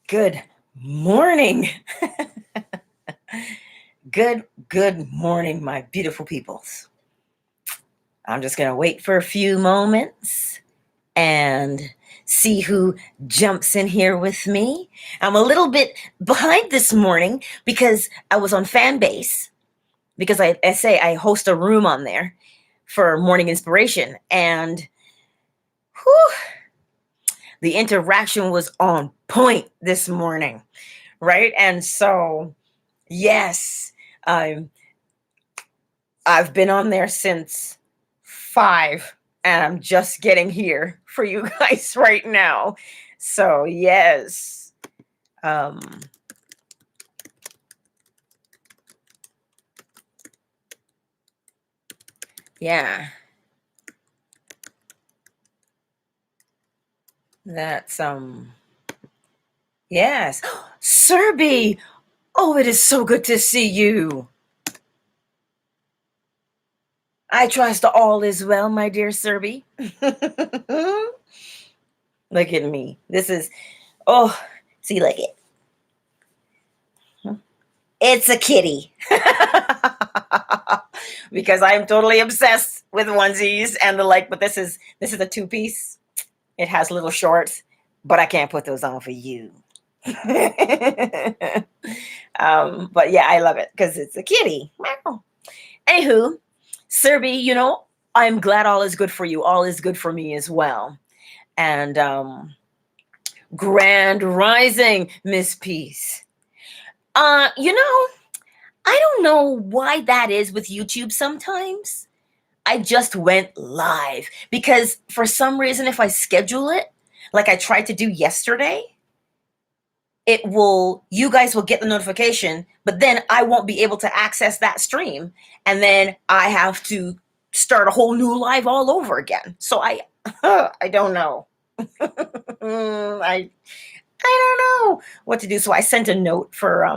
Good morning. Good morning, my beautiful peoples. I'm just going to wait for a few moments and see who jumps in here with me. I'm a little bit behind this morning because I was on Fanbase because I host a room on there for morning inspiration, and whew, the interaction was on point this morning, right? And so, yes, I've been on there since 5, and I'm just getting here for you guys right now. So, yes. Yeah. That's yes. Serby. Oh, it is so good to see you. I trust all is well, my dear Serby. Look at me. This is, oh, see, look it. It's a kitty. Because I'm totally obsessed with onesies and the like, but this is a 2-piece. It has little shorts, but I can't put those on for you. But yeah, I love it because it's a kitty. Meow. Anywho, Serby, I'm glad all is good for you. All is good for me as well. And grand rising, Miss Peace. I don't know why that is with YouTube sometimes. I just went live because for some reason, if I schedule it, like I tried to do yesterday, you guys will get the notification, but then I won't be able to access that stream. And then I have to start a whole new live all over again. So I don't know. I don't know what to do. So I sent a note for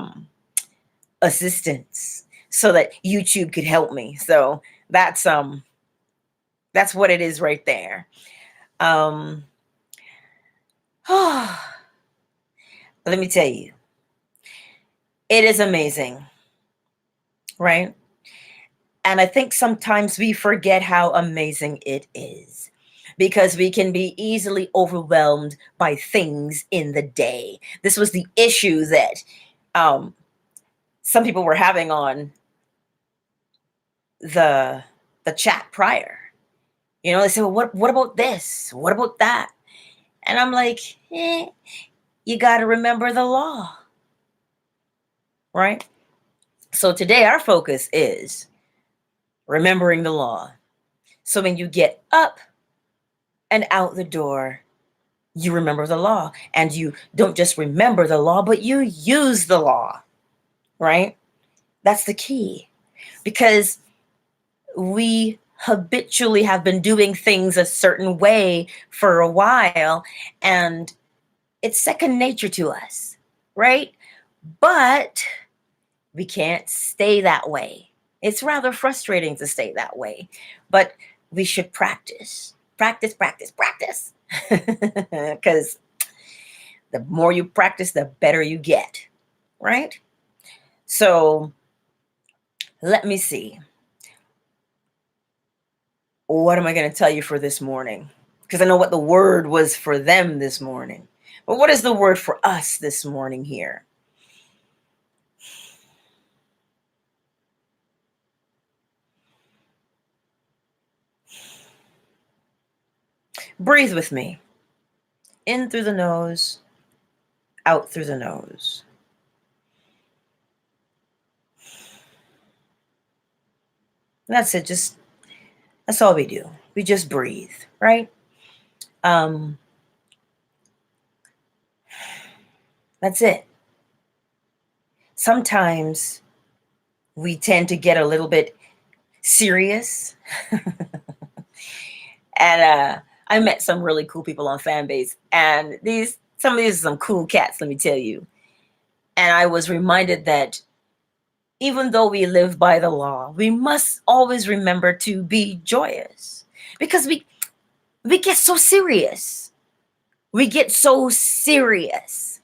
assistance so that YouTube could help me. So that's what it is right there. Let me tell you, it is amazing, right? And I think sometimes we forget how amazing it is because we can be easily overwhelmed by things in the day. This was the issue that some people were having on the chat prior. They say, well, what about this? What about that? And I'm like, you got to remember the law, right? So today our focus is remembering the law. So when you get up and out the door, you remember the law. And you don't just remember the law, but you use the law, right? That's the key. Because we habitually have been doing things a certain way for a while, and it's second nature to us, right? But we can't stay that way. It's rather frustrating to stay that way, but we should practice. Practice. Because the more you practice, the better you get, right? So let me see. What am I going to tell you for this morning? Because I know what the word was for them this morning. But what is the word for us this morning here? Breathe with me. In through the nose, out through the nose. And that's it. That's all we do. We just breathe, right? That's it. Sometimes we tend to get a little bit serious. And I met some really cool people on Fanbase, and some of these are some cool cats, let me tell you. And I was reminded that even though we live by the law, we must always remember to be joyous, because we get so serious. We get so serious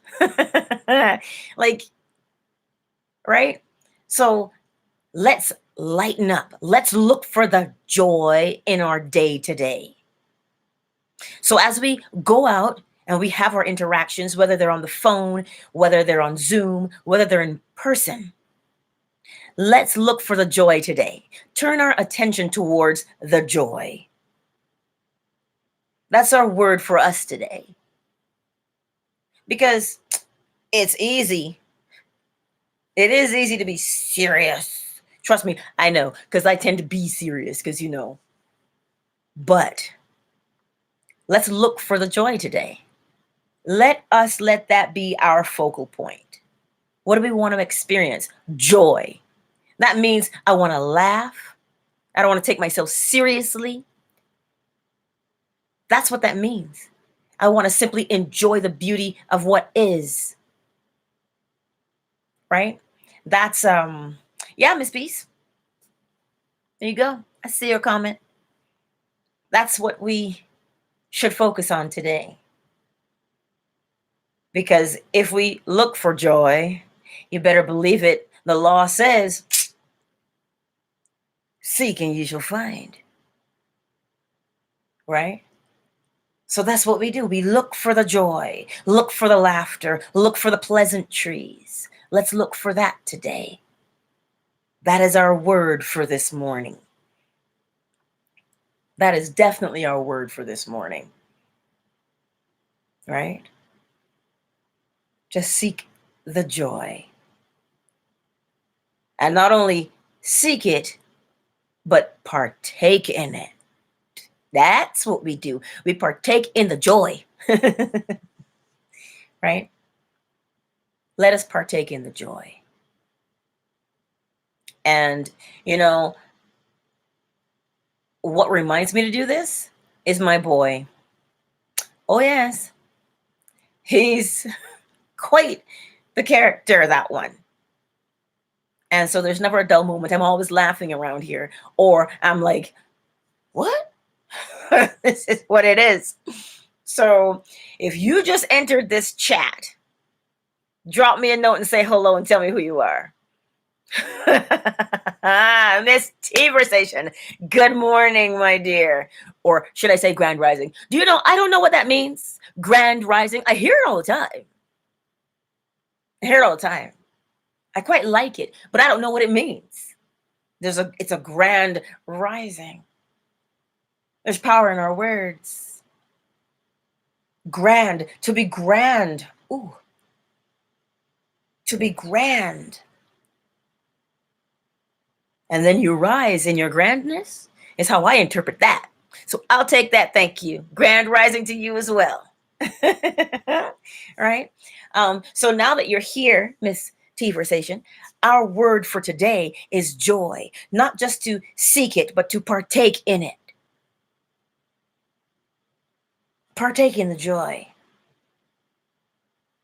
Like, right? So let's lighten up. Let's look for the joy in our day to day. So as we go out and we have our interactions, whether they're on the phone, whether they're on Zoom, whether they're in person, let's look for the joy today. Turn our attention towards the joy. That's our word for us today. Because it's easy. It is easy to be serious. Trust me, I know, because I tend to be serious, because you know. But let's look for the joy today. Let that be our focal point. What do we want to experience? Joy. That means I want to laugh. I don't want to take myself seriously. That's what that means. I want to simply enjoy the beauty of what is. Right? That's yeah, Miss Peace. There you go. I see your comment. That's what we should focus on today. Because if we look for joy, you better believe it. The law says, seek and you shall find. Right? So that's what we do. We look for the joy, look for the laughter, look for the pleasantries. Let's look for that today. That is our word for this morning. That is definitely our word for this morning. Right? Just seek the joy. And not only seek it, but partake in it. That's what we do. We partake in the joy. Right? Let us partake in the joy. And, you know, what reminds me to do this is my boy. Oh, yes. He's quite the character, that one. And so there's never a dull moment. I'm always laughing around here. Or I'm like, what? This is what it is. So if you just entered this chat, drop me a note and say hello and tell me who you are. Miss Conversation. Good morning, my dear. Or should I say grand rising? Do you know? I don't know what that means. Grand rising. I hear it all the time. I quite like it, but I don't know what it means. It's a grand rising. There's power in our words. Grand, to be grand. Ooh. To be grand. And then you rise in your grandness is how I interpret that. So I'll take that. Thank you. Grand rising to you as well. Right? So now that you're here, Miss Conversation, our word for today is joy. Not just to seek it, but to partake in it. Partake in the joy.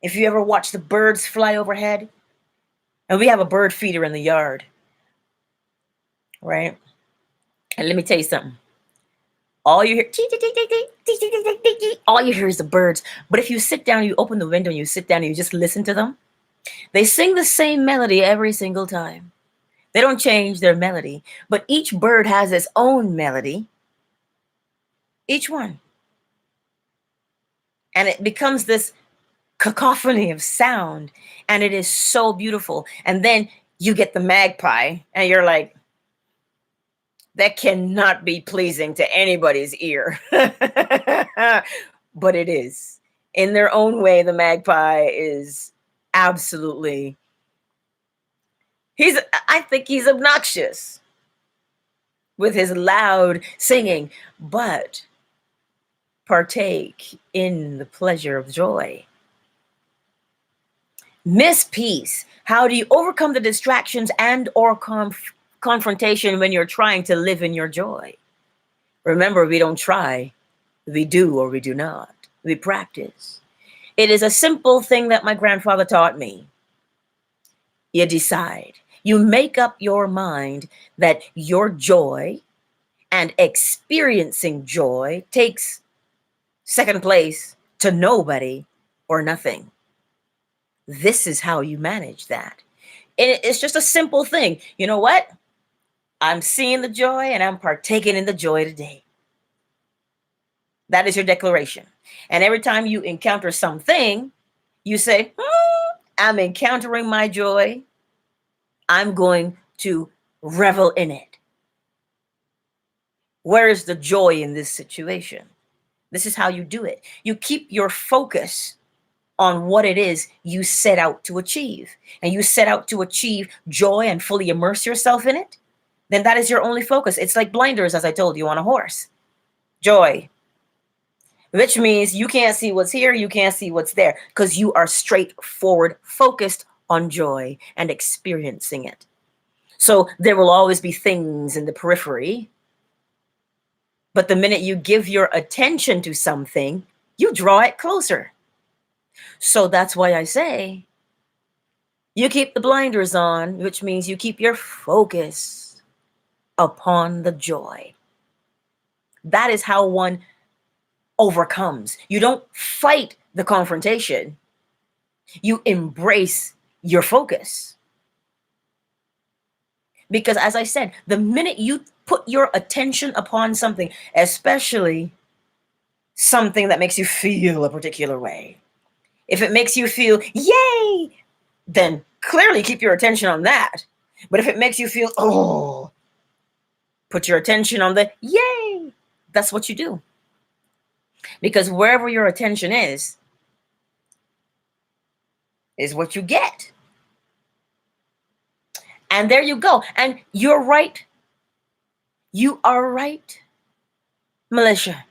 If you ever watch the birds fly overhead, and we have a bird feeder in the yard, right? And let me tell you something. All you hear, all you hear is the birds. But if you sit down, you open the window, and you sit down, and you just listen to them, they sing the same melody every single time. They don't change their melody, but each bird has its own melody. Each one. And it becomes this cacophony of sound, and it is so beautiful. And then you get the magpie, and you're like, that cannot be pleasing to anybody's ear. But it is. In their own way, the magpie is absolutely, I think he's obnoxious with his loud singing, but partake in the pleasure of joy. Miss Peace, how do you overcome the distractions and or confrontation when you're trying to live in your joy? Remember, we don't try, we do or we do not. We practice. It is a simple thing that my grandfather taught me. You decide. You make up your mind that your joy and experiencing joy takes second place to nobody or nothing. This is how you manage that. And it's just a simple thing. You know what? I'm seeing the joy and I'm partaking in the joy today. That is your declaration. And every time you encounter something, you say, I'm encountering my joy. I'm going to revel in it. Where is the joy in this situation? This is how you do it. You keep your focus on what it is you set out to achieve. And you set out to achieve joy and fully immerse yourself in it, then that is your only focus. It's like blinders, as I told you, on a horse. Joy. Which means you can't see what's here, you can't see what's there, because you are straightforward focused on joy and experiencing it. So there will always be things in the periphery, but the minute you give your attention to something, you draw it closer. So that's why I say you keep the blinders on, which means you keep your focus upon the joy. That is how one overcomes. You don't fight the confrontation. You embrace your focus. Because as I said, the minute you put your attention upon something, especially something that makes you feel a particular way, if it makes you feel, yay, then clearly keep your attention on that. But if it makes you feel, oh, put your attention on the yay. That's what you do. Because wherever your attention is what you get. And there you go. And you're right. You are right, Militia.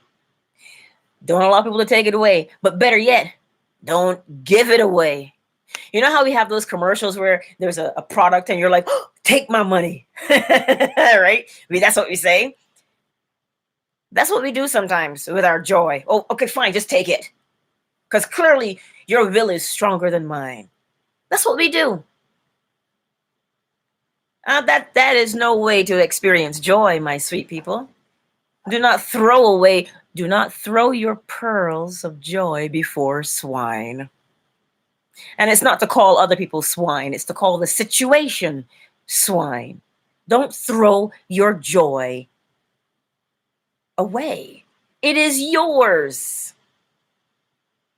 Don't allow people to take it away. But better yet, don't give it away. You know how we have those commercials where there's a product and you're like, oh, take my money. Right? I mean, that's what we say. That's what we do sometimes with our joy. Oh, okay, fine, just take it. Because clearly your will is stronger than mine. That's what we do. That is no way to experience joy, my sweet people. Do not throw your pearls of joy before swine. And it's not to call other people swine. It's to call the situation swine. Don't throw your joy away. It is yours.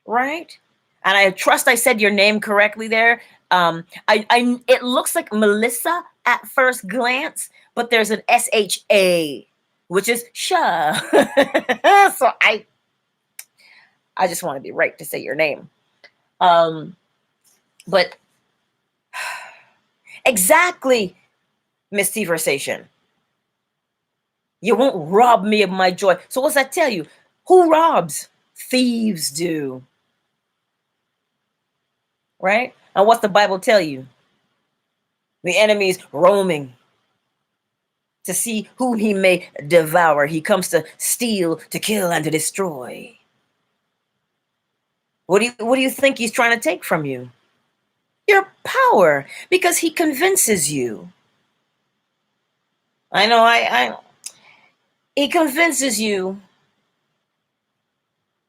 Right? And I trust I said your name correctly there. It looks like Melissa at first glance, but there's an SHA, which is Sha. So I just want to be right to say your name. But exactly, Miss Conversation. You won't rob me of my joy. So what's that tell you? Who robs? Thieves do. Right? And what's the Bible tell you? The enemy's roaming to see whom he may devour. He comes to steal, to kill, and to destroy. What do you think he's trying to take from you? Your power, because he convinces you. I know, he convinces you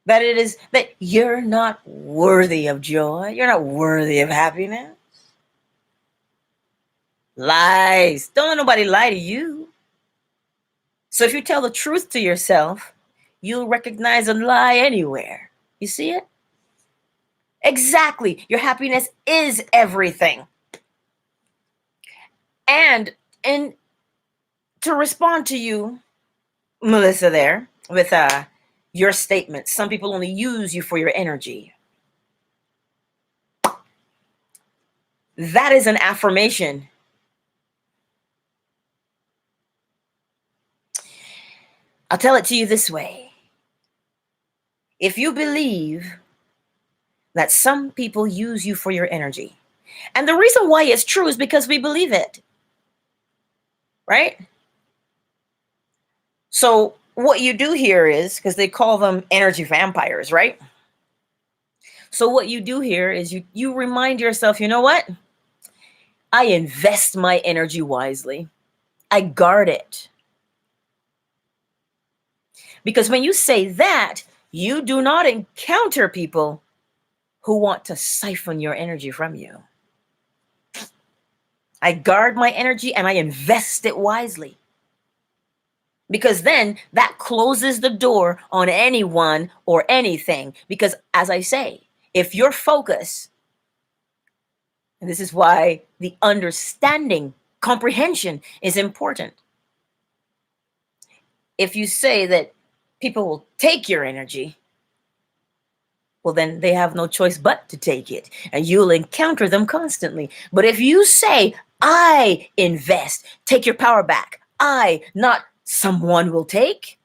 that you're not worthy of joy. You're not worthy of happiness. Lies. Don't let nobody lie to you. So if you tell the truth to yourself, you'll recognize a lie anywhere. You see it? Exactly. Your happiness is everything. And to respond to you, Melissa, there, with your statement, some people only use you for your energy. That is an affirmation. I'll tell it to you this way. If you believe that some people use you for your energy, and the reason why it's true is because we believe it, right? So what you do here is, because they call them energy vampires, right? So what you do here is you remind yourself, you know what? I invest my energy wisely. I guard it. Because when you say that, you do not encounter people who want to siphon your energy from you. I guard my energy and I invest it wisely. Because then that closes the door on anyone or anything. Because as I say, if your focus, and this is why the understanding, comprehension is important. If you say that people will take your energy, well, then they have no choice but to take it, and you'll encounter them constantly. But if you say, I invest, take your power back, I, not someone will take,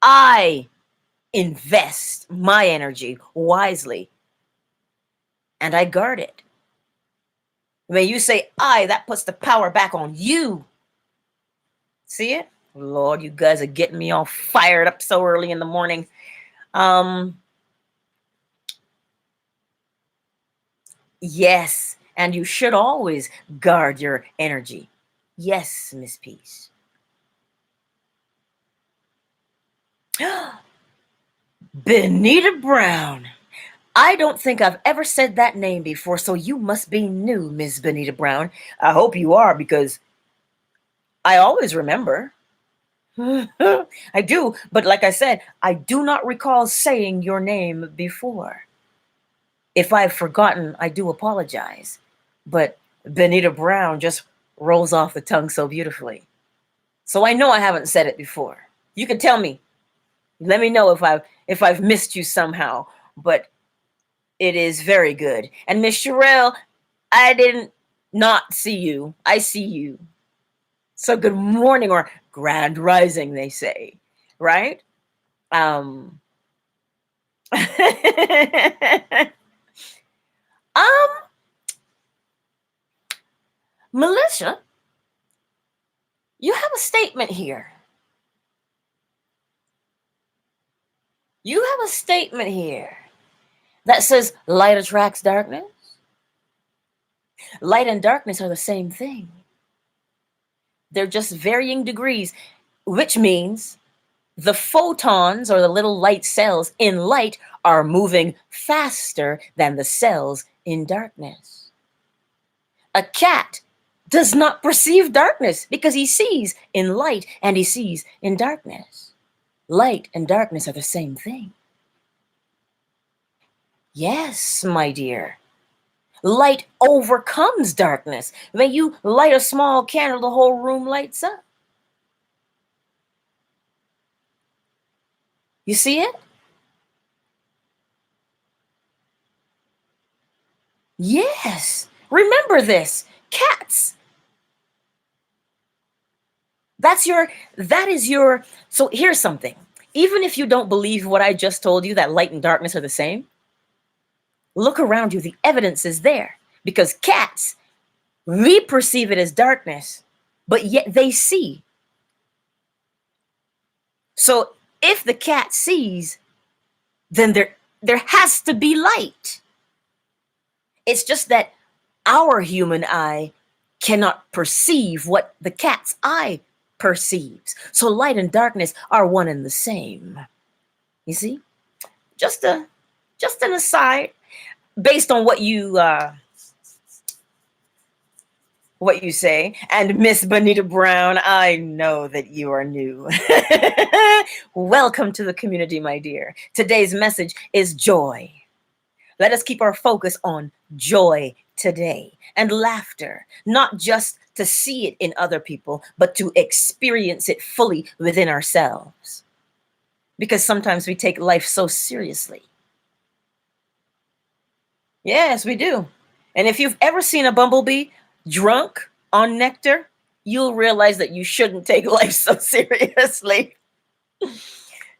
I invest my energy wisely, and I guard it. When you say I, that puts the power back on you. See it? Lord, you guys are getting me all fired up so early in the morning. Yes, and you should always guard your energy. Yes, Miss Peace. Benita Brown. I don't think I've ever said that name before, so you must be new, Miss Benita Brown. I hope you are, because I always remember. I do, but like I said, I do not recall saying your name before. If I've forgotten, I do apologize. But Benita Brown just rolls off the tongue so beautifully. So I know I haven't said it before. You can tell me. Let me know if I've missed you somehow. But it is very good. And Miss Sherelle, I didn't not see you. I see you. So good morning, or grand rising, they say, right? Melissa, you have a statement here. You have a statement here that says light attracts darkness. Light and darkness are the same thing. They're just varying degrees, which means the photons, or the little light cells in light, are moving faster than the cells in darkness. A cat does not perceive darkness because he sees in light and he sees in darkness. Light and darkness are the same thing. Yes, my dear. Light overcomes darkness. When you light a small candle, the whole room lights up. You see it? Yes. Remember this. Cats. That is your, so here's something. Even if you don't believe what I just told you, that light and darkness are the same, look around you. The evidence is there, because cats, we perceive it as darkness, but yet they see. So if the cat sees, then there has to be light. It's just that our human eye cannot perceive what the cat's eye perceives. So light and darkness are one and the same. You see? Just an aside, based on what you say. And Miss Benita Brown, I know that you are new. Welcome to the community, my dear. Today's message is joy. Let us keep our focus on joy today, and laughter, not just to see it in other people, but to experience it fully within ourselves. Because sometimes we take life so seriously. Yes, we do. And if you've ever seen a bumblebee drunk on nectar, you'll realize that you shouldn't take life so seriously.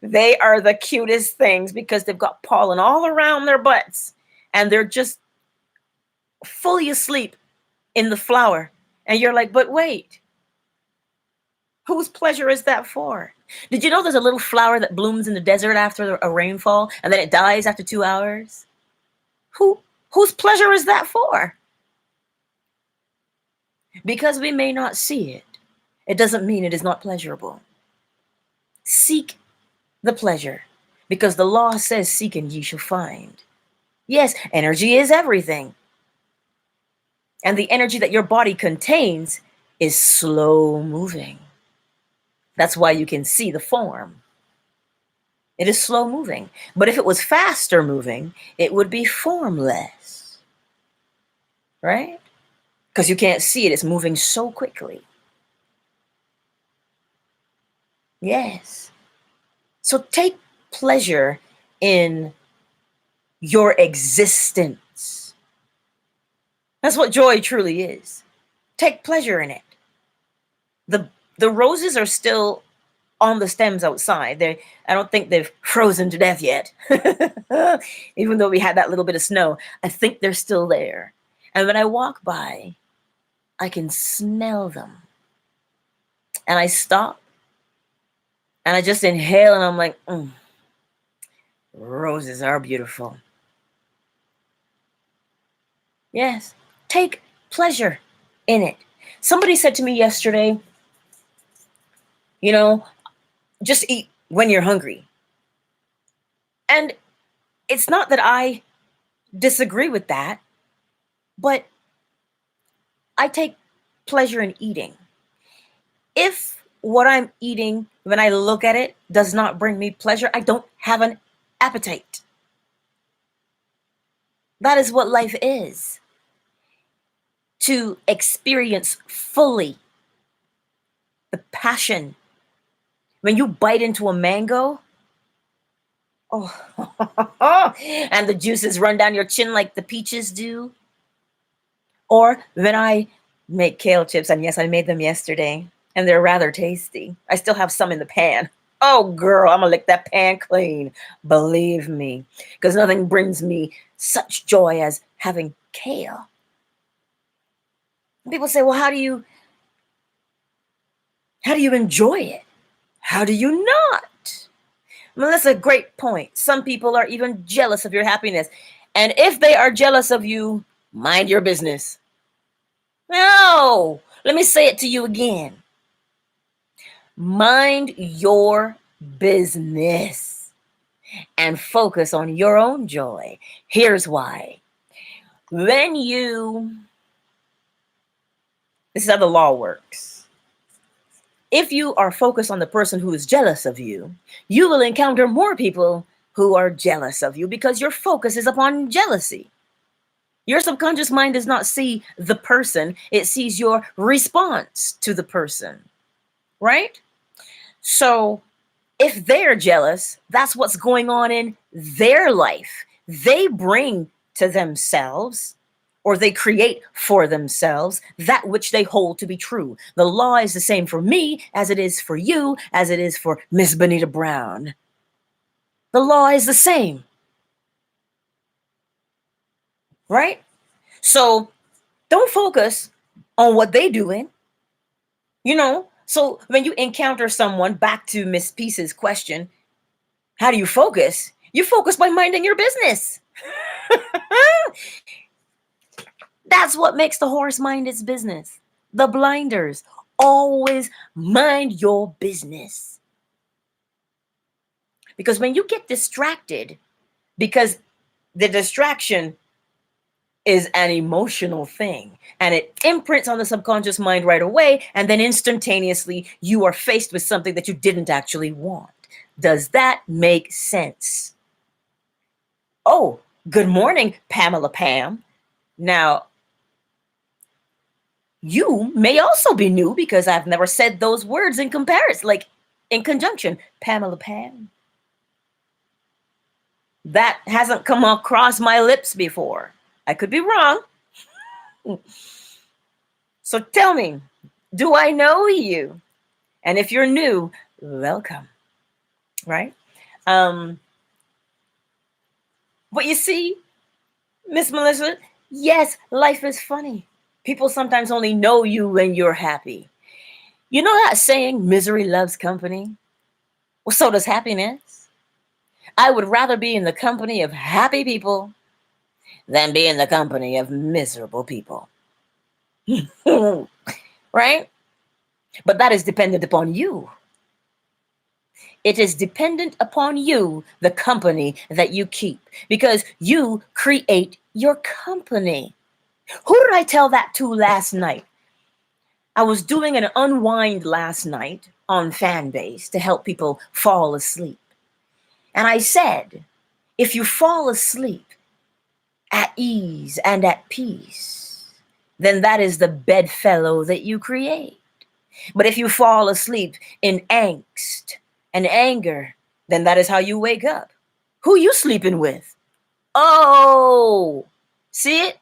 They are the cutest things because they've got pollen all around their butts and they're just fully asleep in the flower. And you're like, but wait, whose pleasure is that for? Did you know there's a little flower that blooms in the desert after a rainfall and then it dies after 2 hours? Whose pleasure is that for? Because we may not see it, it doesn't mean it is not pleasurable. Seek the pleasure, because the law says, seek and ye shall find. Yes, energy is everything. And the energy that your body contains is slow moving. That's why you can see the form. It is slow moving. But if it was faster moving, it would be formless. Right? Because you can't see it. It's moving so quickly. Yes. So take pleasure in your existence. That's what joy truly is. Take pleasure in it. The roses are still on the stems outside. I don't think they've frozen to death yet. Even though we had that little bit of snow, I think they're still there. And when I walk by, I can smell them. And I stop and I just inhale and I'm like, roses are beautiful. Yes, take pleasure in it. Somebody said to me yesterday, just eat when you're hungry. And it's not that I disagree with that, but I take pleasure in eating. If what I'm eating, when I look at it, does not bring me pleasure, I don't have an appetite. That is what life is. To experience fully the passion. When you bite into a mango, and the juices run down your chin like the peaches do. Or when I make kale chips, and yes, I made them yesterday, and they're rather tasty. I still have some in the pan. Oh, girl, I'm gonna lick that pan clean. Believe me, because nothing brings me such joy as having kale. People say, well, how do you enjoy it? How do you not? Well, that's a great point. Some people are even jealous of your happiness. And if they are jealous of you, mind your business. No, let me say it to you again. Mind your business and focus on your own joy. Here's why. This is how the law works. If you are focused on the person who is jealous of you, you will encounter more people who are jealous of you because your focus is upon jealousy. Your subconscious mind does not see the person, it sees your response to the person, right? So if they're jealous, that's what's going on in their life. They bring to themselves, or they create for themselves, that which they hold to be true. The law is the same for me as it is for you, as it is for Miss Bonita Brown. The law is the same, right? So don't focus on what they're doing. So when you encounter someone, back to Miss Peace's question, how do you focus? You focus by minding your business. That's what makes the horse mind its business. The blinders. Always mind your business. Because when you get distracted, because the distraction is an emotional thing and it imprints on the subconscious mind right away, and then instantaneously you are faced with something that you didn't actually want. Does that make sense? Oh, good morning, Pamela Pam. Now, you may also be new because I've never said those words in comparison, like in conjunction, Pamela Pam. That hasn't come across my lips before. I could be wrong. So tell me, do I know you? And if you're new, welcome, right? But you see, Miss Melissa, yes, life is funny. People sometimes only know you when you're happy. You know that saying, misery loves company? Well, so does happiness. I would rather be in the company of happy people than be in the company of miserable people. Right? But that is dependent upon you. It is dependent upon you, the company that you keep, because you create your company. Who did I tell that to last night? I was doing an unwind last night on Fanbase to help people fall asleep. And I said, if you fall asleep at ease and at peace, then that is the bedfellow that you create. But if you fall asleep in angst and anger, then that is how you wake up. Who you sleeping with? Oh, see it?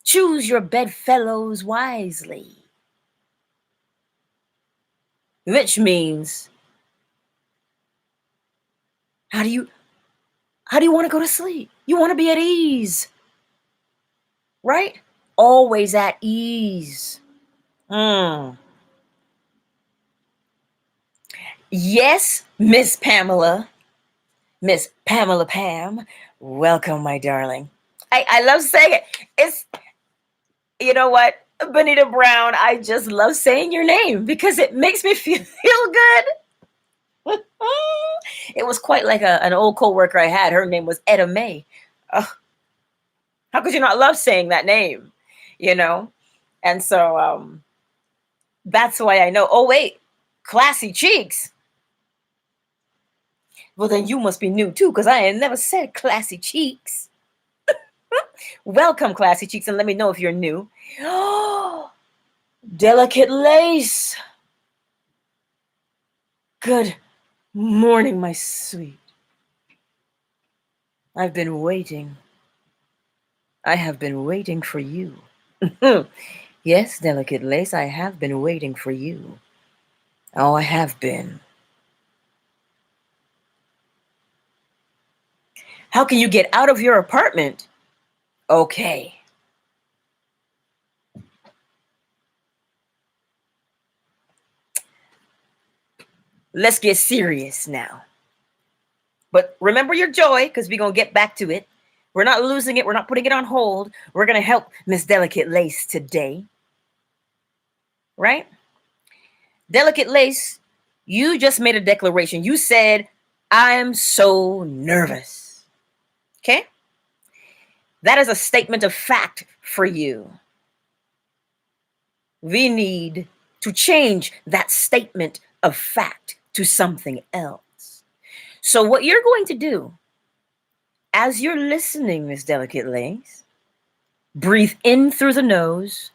Choose your bedfellows wisely. Which means, how do you want to go to sleep? You want to be at ease, right? Always at ease. Yes, Miss Pamela Pam, welcome, my darling. I love saying it. It's, you know what, Bonita Brown, I just love saying your name because it makes me feel good. It was quite like an old co-worker I had. Her name was Etta May. How could you not love saying that name? You know? And so that's why I know. Oh, wait, Classy Cheeks. Well, then you must be new too, because I ain't never said Classy Cheeks. Welcome, Classy Cheeks, and let me know if you're new. Oh, Delicate Lace. Good morning, my sweet. I've been waiting. I have been waiting for you. Yes, Delicate Lace, I have been waiting for you. Oh, I have been. How can you get out of your apartment? Okay. Let's get serious now. But remember your joy, because we're going to get back to it. We're not losing it. We're not putting it on hold. We're going to help Miss Delicate Lace today. Right? Delicate Lace, you just made a declaration. You said, I'm so nervous. Okay? That is a statement of fact for you. We need to change that statement of fact to something else. So what you're going to do, as you're listening, Miss Delicate Lace, breathe in through the nose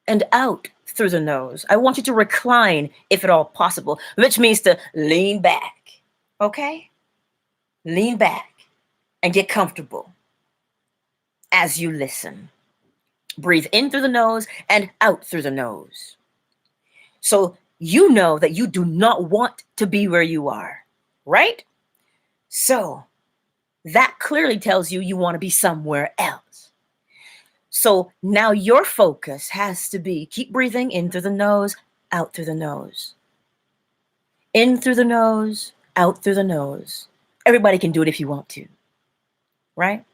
and out through the nose. I want you to recline, if at all possible, which means to lean back. Okay? Lean back and get comfortable as you listen. Breathe in through the nose and out through the nose. So you know that you do not want to be where you are, right? So that clearly tells you you want to be somewhere else. So now your focus has to be, keep breathing in through the nose, out through the nose. In through the nose, out through the nose. Everybody can do it if you want to, right?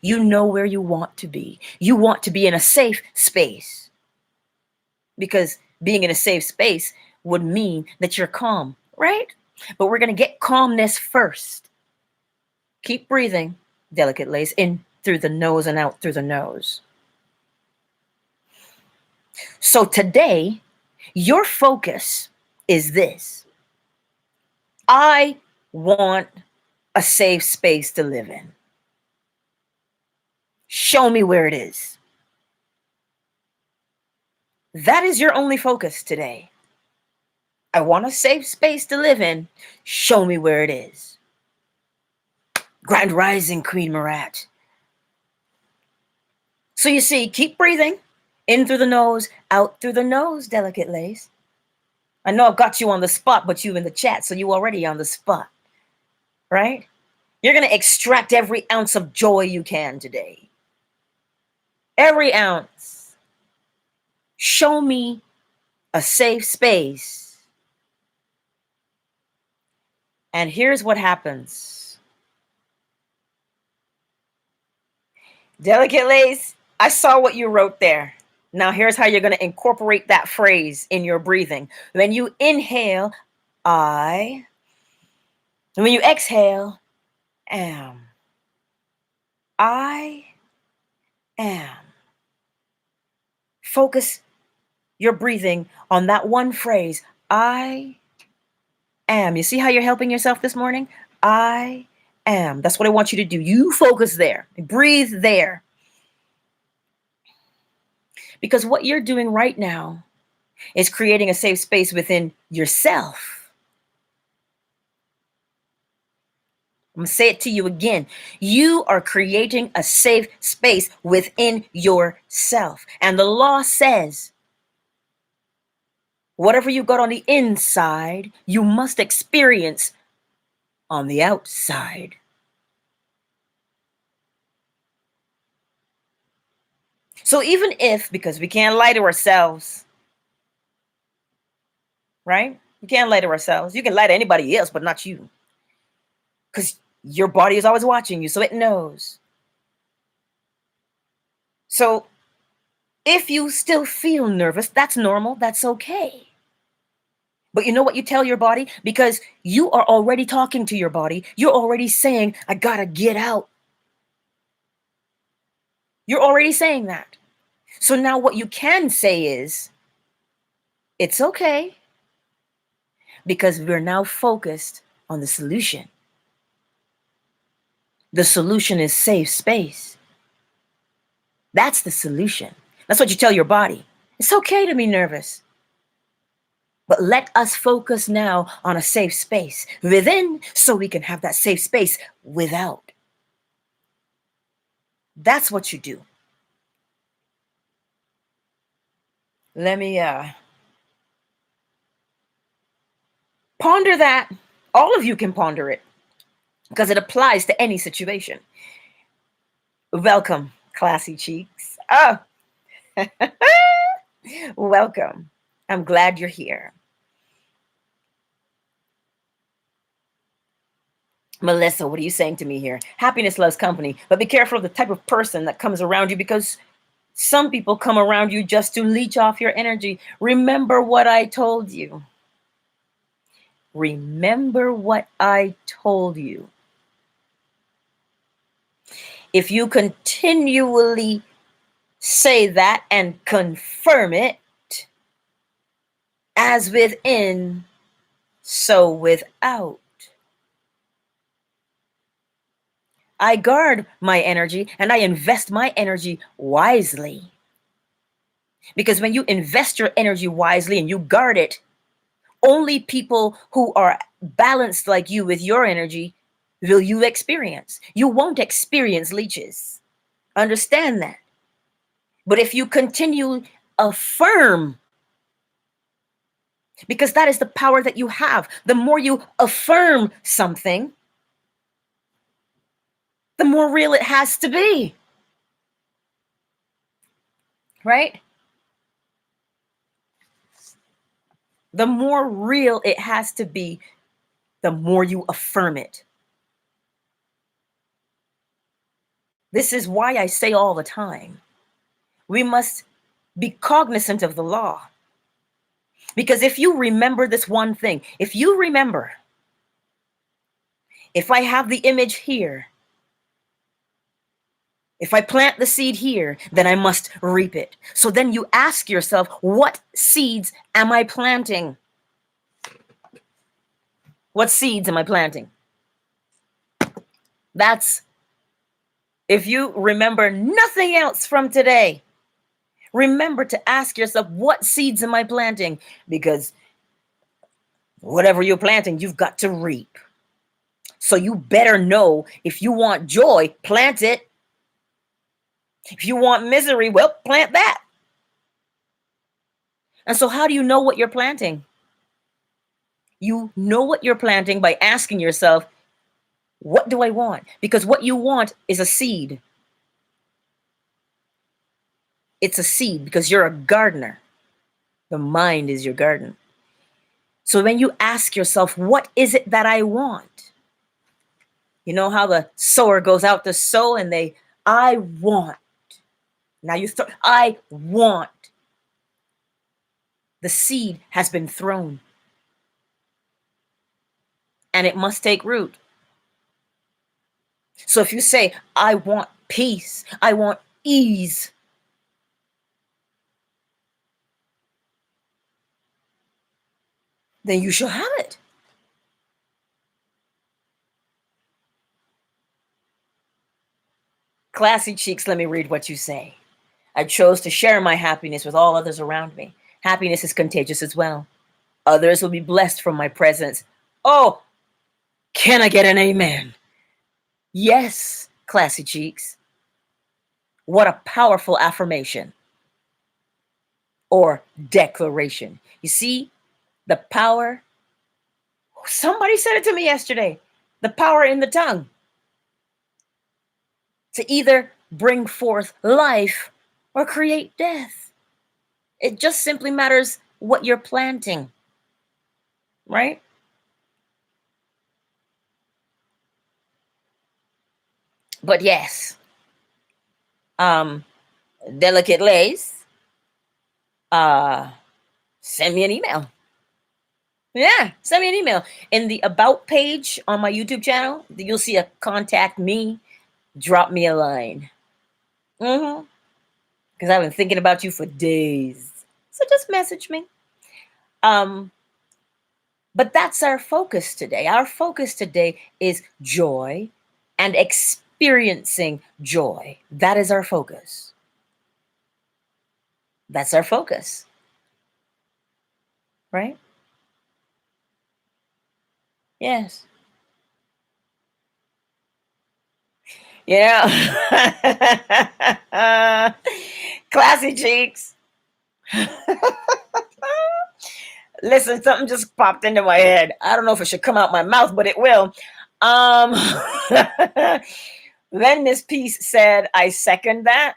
You know where you want to be. You want to be in a safe space, because being in a safe space would mean that you're calm, right? But we're going to get calmness first. Keep breathing, Delicate Lace, in through the nose and out through the nose. So today, your focus is this. I want a safe space to live in. Show me where it is. That is your only focus today. I want a safe space to live in. Show me where it is. Grand Rising, Queen Marat. So you see, keep breathing. In through the nose, out through the nose, Delicate Lace. I know I've got you on the spot, but you in the chat, so you already on the spot, right? You're going to extract every ounce of joy you can today. Every ounce. Show me a safe space. And here's what happens. Delicate Lace, I saw what you wrote there. Now, here's how you're going to incorporate that phrase in your breathing. When you inhale, I. And when you exhale, am. I am. Focus your breathing on that one phrase. I am. You see how you're helping yourself this morning? I am. That's what I want you to do. You focus there. Breathe there. Because what you're doing right now is creating a safe space within yourself. I'm going to say it to you again. You are creating a safe space within yourself. And the law says, whatever you got on the inside, you must experience on the outside. So even if, because we can't lie to ourselves, right? We can't lie to ourselves. You can lie to anybody else, but not you. Because your body is always watching you, so it knows. So if you still feel nervous, that's normal. That's okay. But you know what you tell your body? Because you are already talking to your body. You're already saying, I gotta get out. You're already saying that. So now what you can say is, it's okay. Because we're now focused on the solution. The solution is safe space. That's the solution. That's what you tell your body. It's okay to be nervous. But let us focus now on a safe space within so we can have that safe space without. That's what you do. Let me ponder that. All of you can ponder it because it applies to any situation. Welcome, classy cheeks. Oh, welcome. I'm glad you're here. Melissa, what are you saying to me here? Happiness loves company, but be careful of the type of person that comes around you because some people come around you just to leech off your energy. Remember what I told you. Remember what I told you. If you continually say that and confirm it, as within, so without. I guard my energy and I invest my energy wisely. Because when you invest your energy wisely and you guard it, only people who are balanced like you with your energy will you experience. You won't experience leeches. Understand that. But if you continue affirm, because that is the power that you have, the more you affirm something, the more real it has to be. Right? The more real it has to be, the more you affirm it. This is why I say all the time, we must be cognizant of the law. Because if you remember this one thing, if you remember, if I have the image here, if I plant the seed here, then I must reap it. So then you ask yourself, what seeds am I planting? What seeds am I planting? That's, if you remember nothing else from today, remember to ask yourself, what seeds am I planting? Because whatever you're planting, you've got to reap. So you better know, if you want joy, plant it. If you want misery, well, plant that. And so how do you know what you're planting? You know what you're planting by asking yourself, what do I want? Because what you want is a seed. It's a seed because you're a gardener. The mind is your garden. So when you ask yourself, what is it that I want? You know how the sower goes out to sow and I want. Now you start, I want. The seed has been thrown, and it must take root. So if you say, I want peace, I want ease, then you shall have it. Classy cheeks, let me read what you say. I chose to share my happiness with all others around me. Happiness is contagious as well. Others will be blessed from my presence. Oh, can I get an amen? Yes, classy cheeks. What a powerful affirmation or declaration. You see, the power, somebody said it to me yesterday, the power in the tongue to either bring forth life or create death. It just simply matters what you're planting, right? But yes, delicate lace, send me an email. Yeah, send me an email. In the about page on my YouTube channel, you'll see a contact me, drop me a line. Because I've been thinking about you for days. So just message me. But that's our focus today. Our focus today is joy and experiencing joy. That is our focus. That's our focus. Right? Yes. You know, classy cheeks. Listen, something just popped into my head. I don't know if it should come out my mouth, but it will. Then this piece said, I second that.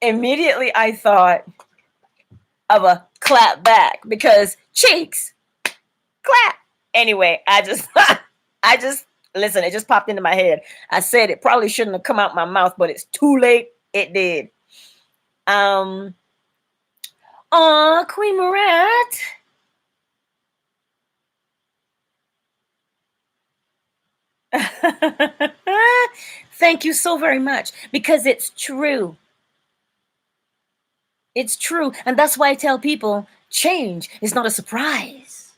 Immediately I thought of a clap back because cheeks, clap. Anyway, I just listen, it just popped into my head. I said it probably shouldn't have come out my mouth, but it's too late. It did. Queen Marat. Thank you so very much, because it's true. It's true. And that's why I tell people change is not a surprise.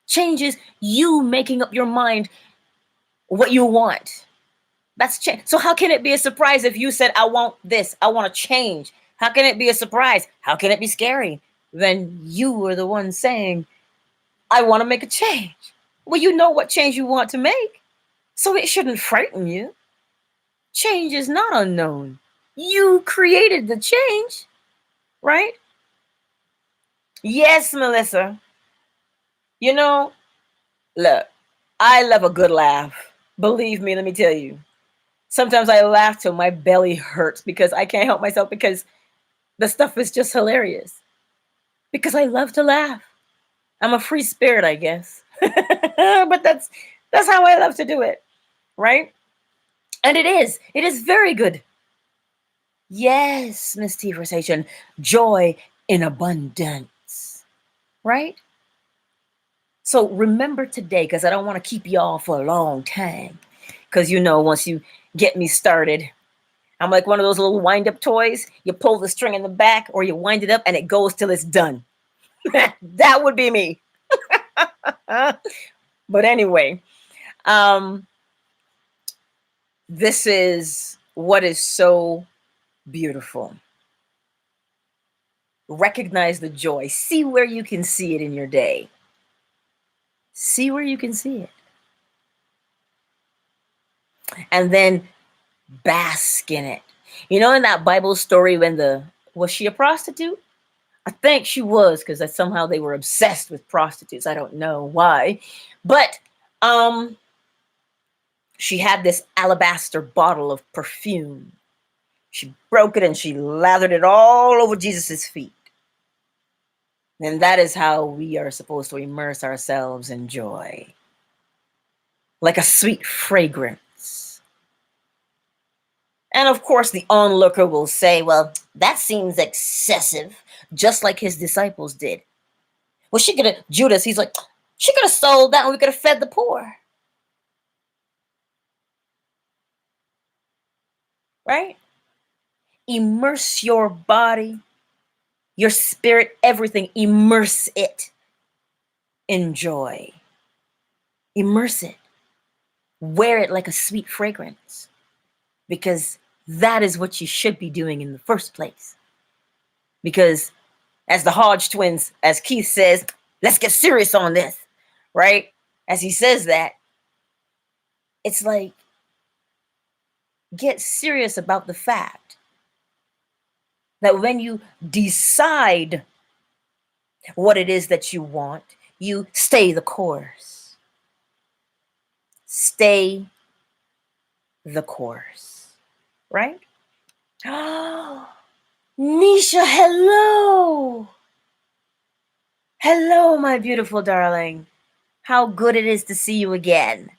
Change is you making up your mind what you want. That's change. So how can it be a surprise if you said, I want this, I want to change? How can it be a surprise? How can it be scary? Then you were the one saying, I want to make a change. Well, you know what change you want to make. So it shouldn't frighten you. Change is not unknown. You created the change, right? Yes, Melissa. You know, look, I love a good laugh. Believe me, let me tell you. Sometimes I laugh till my belly hurts because I can't help myself, because the stuff is just hilarious. Because I love to laugh. I'm a free spirit, I guess. But that's how I love to do it, right? And it is very good. Yes, Miss Conversation, joy in abundance, right? So remember today, because I don't want to keep y'all for a long time, because once you get me started, I'm like one of those little wind-up toys. You pull the string in the back or you wind it up and it goes till it's done. That would be me. But anyway, this is what is so beautiful. Recognize the joy. See where you can see it in your day. See where you can see it. And then bask in it. In that Bible story when was she a prostitute? I think she was, because somehow they were obsessed with prostitutes. I don't know why. But she had this alabaster bottle of perfume. She broke it and she lathered it all over Jesus's feet. And that is how we are supposed to immerse ourselves in joy. Like a sweet fragrance. And of course, the onlooker will say, well, that seems excessive. just like his disciples did. Well, she could have, Judas, he's like, she could have sold that and we could have fed the poor. Right? Immerse your body, your spirit, everything. Immerse it in joy. Immerse it. Wear it like a sweet fragrance. Because that is what you should be doing in the first place. Because as the Hodge twins, as Keith says, let's get serious on this, right? As he says that, it's like, get serious about the fact that when you decide what it is that you want, you stay the course. Stay the course, right? Oh, Nisha, hello. Hello, my beautiful darling. How good it is to see you again.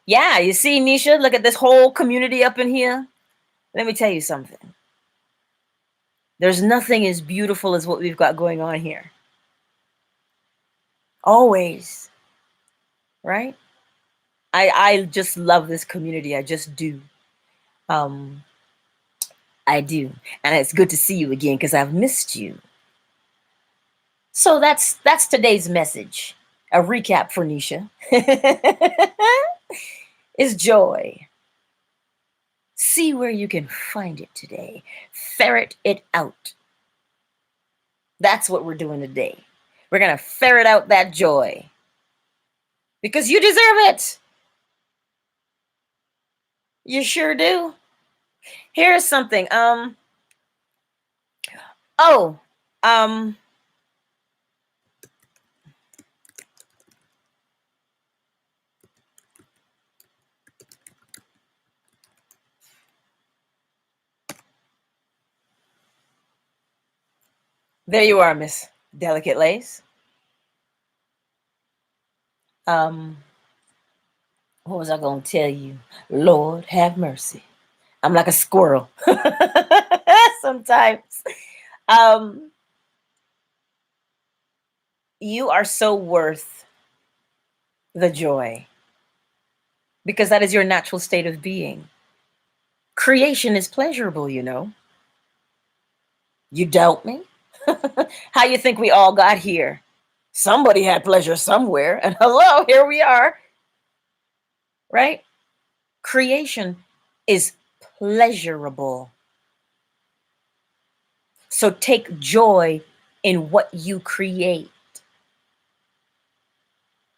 Yeah, you see, Nisha, look at this whole community up in here. Let me tell you something. There's nothing as beautiful as what we've got going on here. Always. Right? I just love this community. I just do. I do. And it's good to see you again because I've missed you. So that's today's message. A recap for Nisha. Is joy. See where you can find it today. Ferret it out. That's what we're doing today. We're going to ferret out that joy. Because you deserve it. You sure do. Here's something. There you are, Miss Delicate Lace. What was I going to tell you? Lord, have mercy. I'm like a squirrel sometimes. You are so worth the joy because that is your natural state of being. Creation is pleasurable, you know. You doubt me? How you think we all got here? Somebody had pleasure somewhere, and hello, here we are. Right? Creation is pleasurable. So take joy in what you create.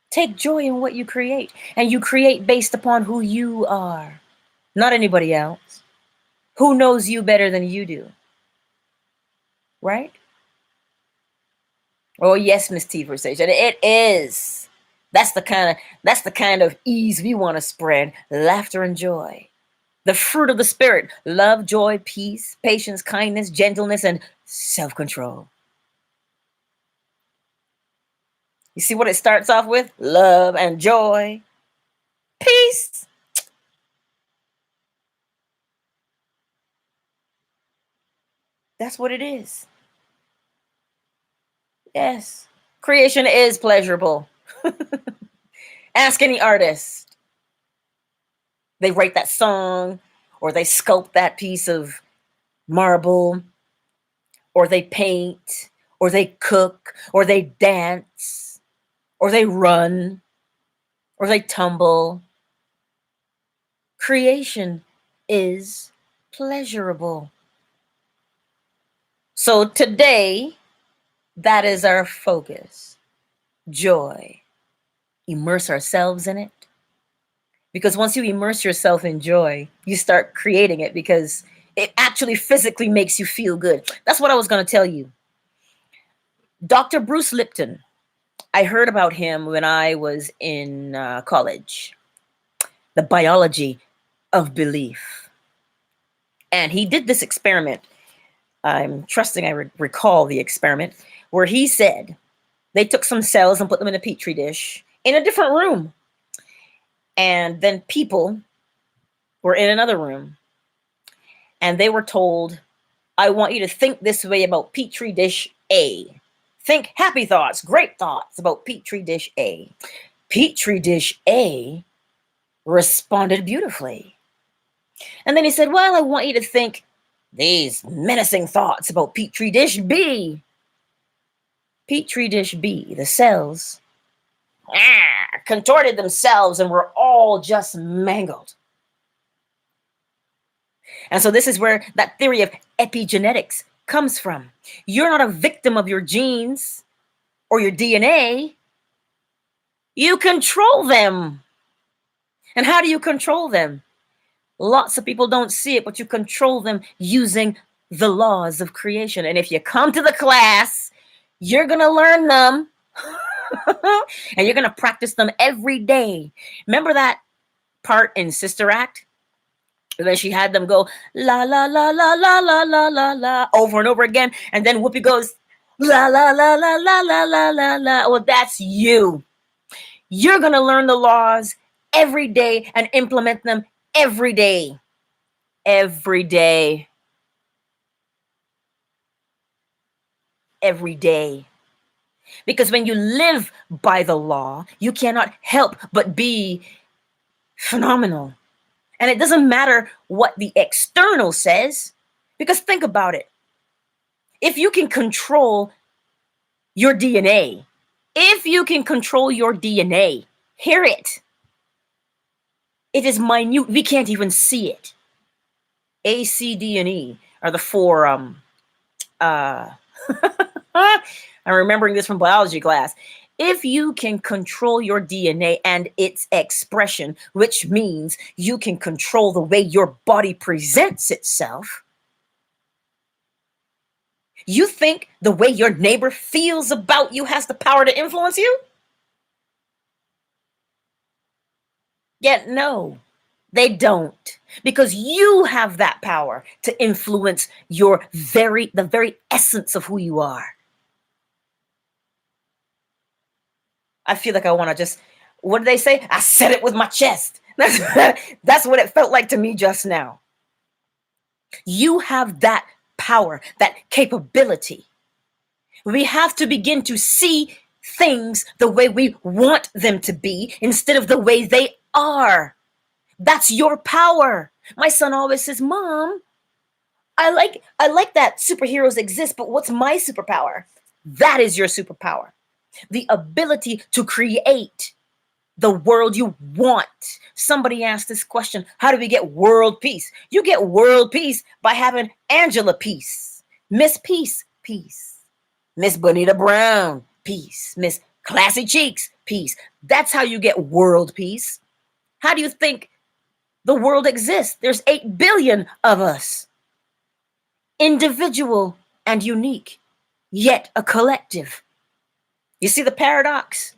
Take joy in what you create. And you create based upon who you are, not anybody else. Who knows you better than you do? Right? Oh, yes, Miss T Versation. It is. That's the kind of ease we want to spread. Laughter and joy. The fruit of the Spirit. Love, joy, peace, patience, kindness, gentleness, and self-control. You see what it starts off with? Love and joy. Peace. That's what it is. Yes. Creation is pleasurable. Ask any artist. They write that song, or they sculpt that piece of marble, or they paint, or they cook, or they dance, or they run, or they tumble. Creation is pleasurable. So today, that is our focus. Joy. Immerse ourselves in it. Because once you immerse yourself in joy, you start creating it because it actually physically makes you feel good. That's what I was going to tell you. Dr. Bruce Lipton, I heard about him when I was in college. The biology of belief. And he did this experiment. I'm trusting I recall the experiment where he said they took some cells and put them in a petri dish in a different room. And then people were in another room. and they were told, I want you to think this way about Petri dish A. Think happy thoughts, great thoughts about Petri dish A. Petri dish A responded beautifully. And then he said, well, I want you to think these menacing thoughts about Petri dish B. Petri dish B, the cells, contorted themselves and were all just mangled. And so this is where that theory of epigenetics comes from. You're not a victim of your genes or your DNA. You control them. And how do you control them? Lots of people don't see it, but you control them using the laws of creation. And if you come to the class, you're going to learn them. And you're going to practice them every day. Remember that part in Sister Act? And then she had them go la la la la la la la la la over and over again. And then Whoopi goes la la la la la la la la la. Well, that's you. You're going to learn the laws every day and implement them every day. Every day. Every day. Because when you live by the law, you cannot help but be phenomenal. And it doesn't matter what the external says, because think about it. If you can control your DNA, hear it. It is minute. We can't even see it. A, C, D, and E are the four. I'm remembering this from biology class. If you can control your DNA and its expression, which means you can control the way your body presents itself, you think the way your neighbor feels about you has the power to influence you? Yet no, they don't, because you have that power to influence the very essence of who you are. I feel like I want to just, what did they say? I said it with my chest. That's what it felt like to me just now. You have that power, that capability. We have to begin to see things the way we want them to be instead of the way they are. That's your power. My son always says, Mom, I like that superheroes exist, but what's my superpower? That is your superpower. The ability to create the world you want. Somebody asked this question, how do we get world peace? You get world peace by having Angela Peace, Miss Peace, peace, Miss Bonita Brown, peace, Miss Classy Cheeks, peace. That's how you get world peace. How do you think the world exists? There's 8 billion of us. Individual and unique, yet a collective. You see the paradox?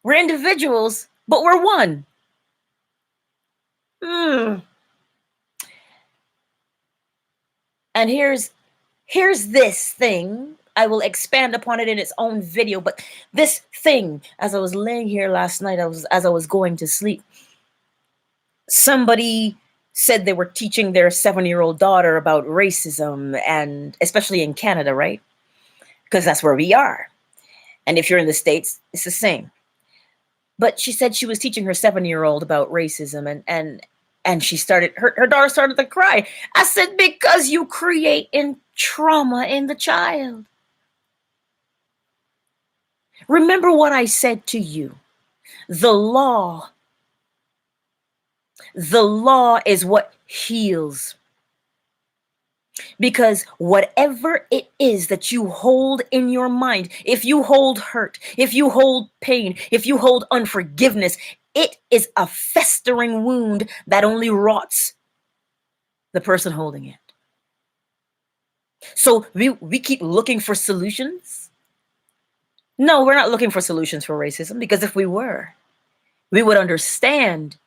We're individuals, but we're one. And here's this thing. I will expand upon it in its own video, but this thing, as I was laying here last night, as I was going to sleep, somebody said they were teaching their 7-year-old daughter about racism, and especially in Canada, right? Because that's where we are. And if you're in the States, it's the same. But she said she was teaching her 7-year-old about racism, and she started, her daughter started to cry. I said, because you create trauma in the child. Remember what I said to you. The law is what heals. Because whatever it is that you hold in your mind, if you hold hurt, if you hold pain, if you hold unforgiveness, it is a festering wound that only rots the person holding it. So we keep looking for solutions. No, we're not looking for solutions for racism, because if we were, we would understand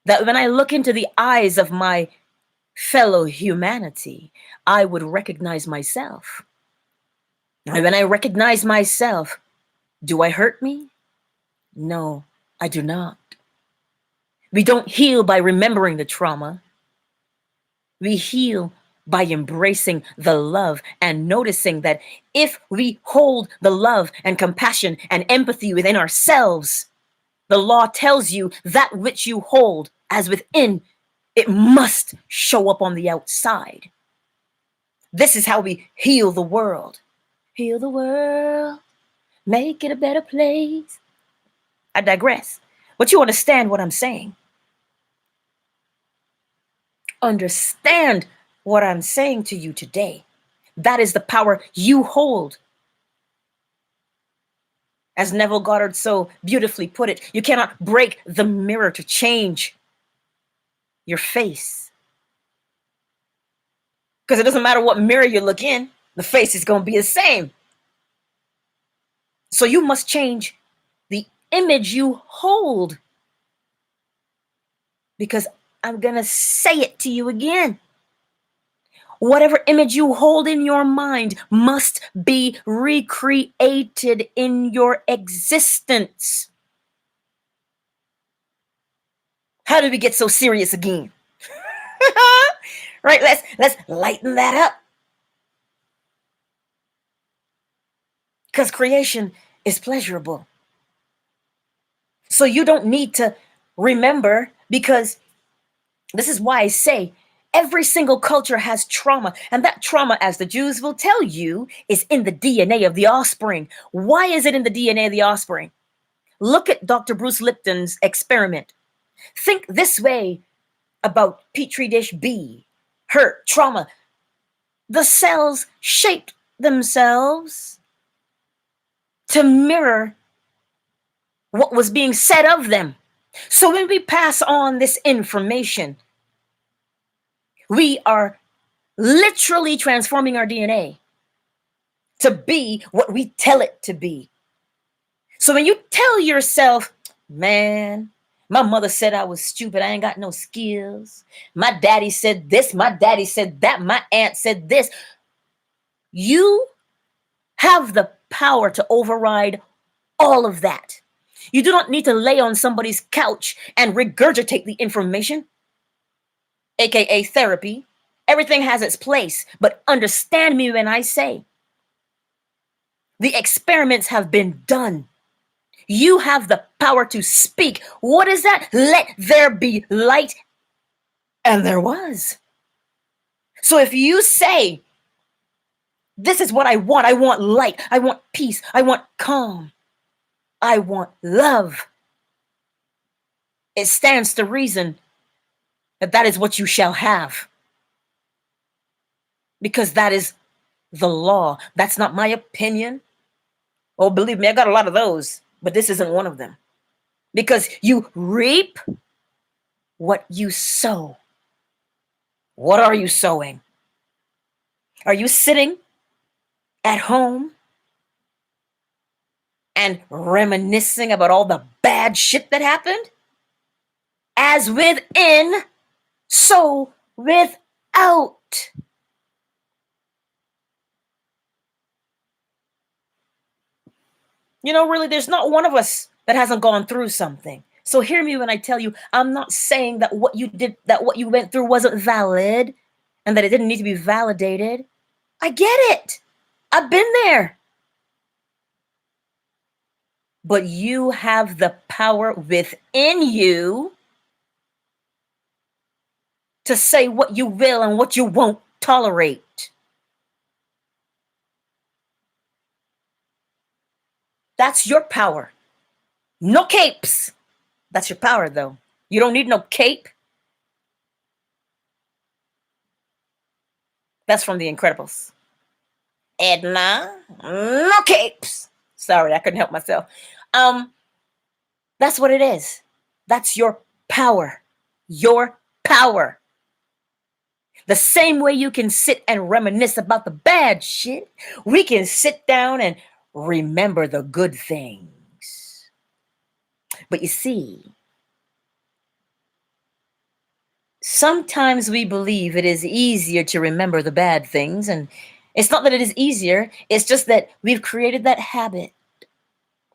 that when I look into the eyes of my fellow humanity, I would recognize myself. And when I recognize myself, do I hurt me? No, I do not. We don't heal by remembering the trauma. We heal by embracing the love and noticing that if we hold the love and compassion and empathy within ourselves, the law tells you that which you hold as within, it must show up on the outside. This is how we heal the world. Heal the world, make it a better place. I digress. But you understand what I'm saying. Understand what I'm saying to you today. That is the power you hold. As Neville Goddard so beautifully put it, you cannot break the mirror to change your face. Because it doesn't matter what mirror you look in, the face is going to be the same. So you must change the image you hold. Because I'm going to say it to you again. Whatever image you hold in your mind must be recreated in your existence. How did we get so serious again? Right, let's lighten that up. Because creation is pleasurable. So you don't need to remember, because this is why I say every single culture has trauma. And that trauma, as the Jews will tell you, is in the DNA of the offspring. Why is it in the DNA of the offspring? Look at Dr. Bruce Lipton's experiment. Think this way about Petri dish B, hurt, trauma. The cells shaped themselves to mirror what was being said of them. So when we pass on this information, we are literally transforming our DNA to be what we tell it to be. So when you tell yourself, man, my mother said I was stupid, I ain't got no skills. My daddy said this, my daddy said that, my aunt said this. You have the power to override all of that. You do not need to lay on somebody's couch and regurgitate the information, aka therapy. Everything has its place, but understand me when I say the experiments have been done. You have the power to speak. What is that? Let there be light. And there was. So if you say, this is what I want light, I want peace, I want calm, I want love, it stands to reason that that is what you shall have. Because that is the law. That's not my opinion. Oh, believe me, I got a lot of those, but this isn't one of them. Because you reap what you sow. What are you sowing? Are you sitting at home and reminiscing about all the bad shit that happened? As within, so without. You know, really, there's not one of us that hasn't gone through something. So hear me when I tell you, I'm not saying that what you did, that what you went through wasn't valid and that it didn't need to be validated. I get it. I've been there. But you have the power within you to say what you will and what you won't tolerate. That's your power. No capes. That's your power, though. You don't need no cape. That's from The Incredibles. Edna, no capes. Sorry, I couldn't help myself. That's what it is. That's your power. Your power. The same way you can sit and reminisce about the bad shit, we can sit down and remember the good things. But you see, sometimes we believe it is easier to remember the bad things, and it's not that it is easier, it's just that we've created that habit.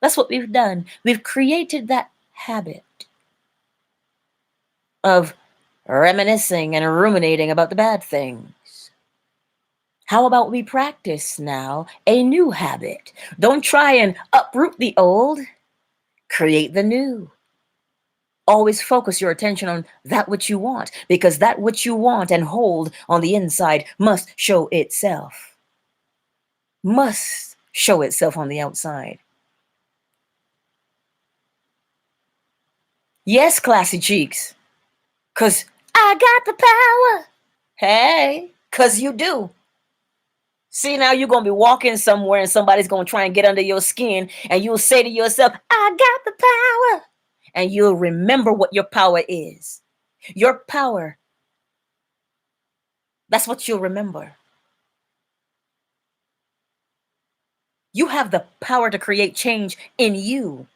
That's what we've done. We've created that habit of reminiscing and ruminating about the bad things. How about we practice now a new habit? Don't try and uproot the old, create the new. Always focus your attention on that which you want, because that which you want and hold on the inside must show itself. Must show itself on the outside. Yes, classy cheeks, because I got the power. Hey, because you do. See, now you're going to be walking somewhere and somebody's going to try and get under your skin, and you'll say to yourself, I got the power. And you'll remember what your power is. Your power. That's what you'll remember. You have the power to create change in you.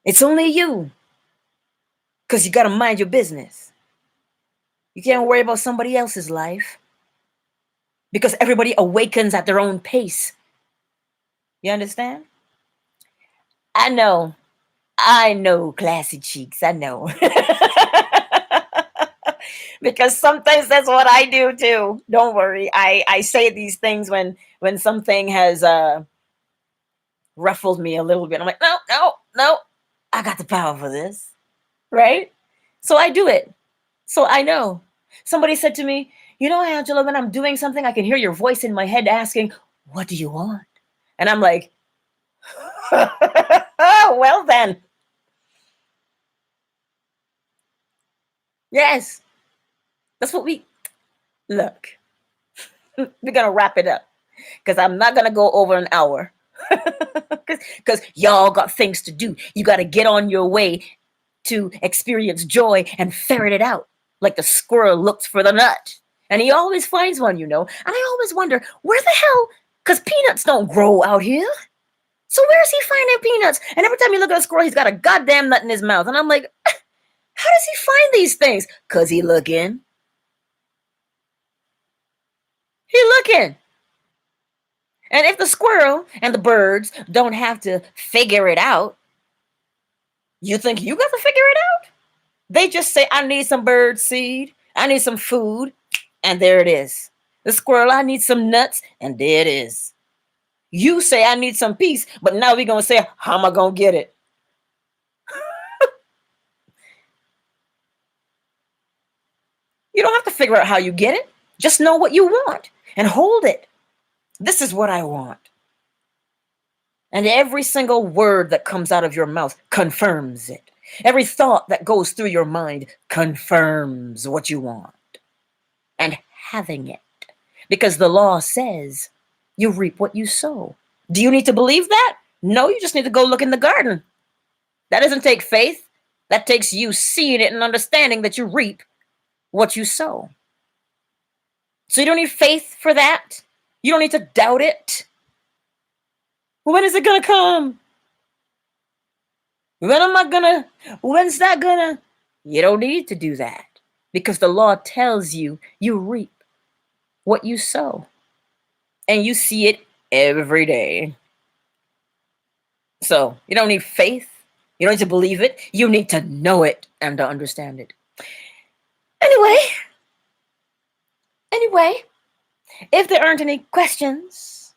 It's only you. Because you got to mind your business. You can't worry about somebody else's life. Because everybody awakens at their own pace. You understand? I know, classy cheeks. I know. Because sometimes that's what I do too. Don't worry. I say these things when something has ruffled me a little bit. I'm like, no. I got the power for this. Right? So I do it. So I know. Somebody said to me, you know, Angela, when I'm doing something, I can hear your voice in my head asking, what do you want? And I'm like, well then. Yes. That's what look. We're going to wrap it up because I'm not going to go over an hour because y'all got things to do. You got to get on your way to experience joy and ferret it out like the squirrel looks for the nut. And he always finds one, you know. And I always wonder, where the hell, because peanuts don't grow out here. So where's he finding peanuts? And every time you look at a squirrel, he's got a goddamn nut in his mouth. And I'm like, how does he find these things? Because he looking. He looking. And if the squirrel and the birds don't have to figure it out, you think you got to figure it out? They just say, I need some bird seed. I need some food. And there it is. The squirrel, I need some nuts. And there it is. You say, I need some peace. But now we're going to say, how am I going to get it? You don't have to figure out how you get it. Just know what you want and hold it. This is what I want. And every single word that comes out of your mouth confirms it. Every thought that goes through your mind confirms what you want. And having it. Because the law says you reap what you sow. Do you need to believe that? No, you just need to go look in the garden. That doesn't take faith. That takes you seeing it and understanding that you reap what you sow. So you don't need faith for that. You don't need to doubt it. When is it going to come? When's that gonna? You don't need to do that because the law tells you you reap what you sow. And you see it every day. So you don't need faith. You don't need to believe it. You need to know it and to understand it. Anyway, if there aren't any questions,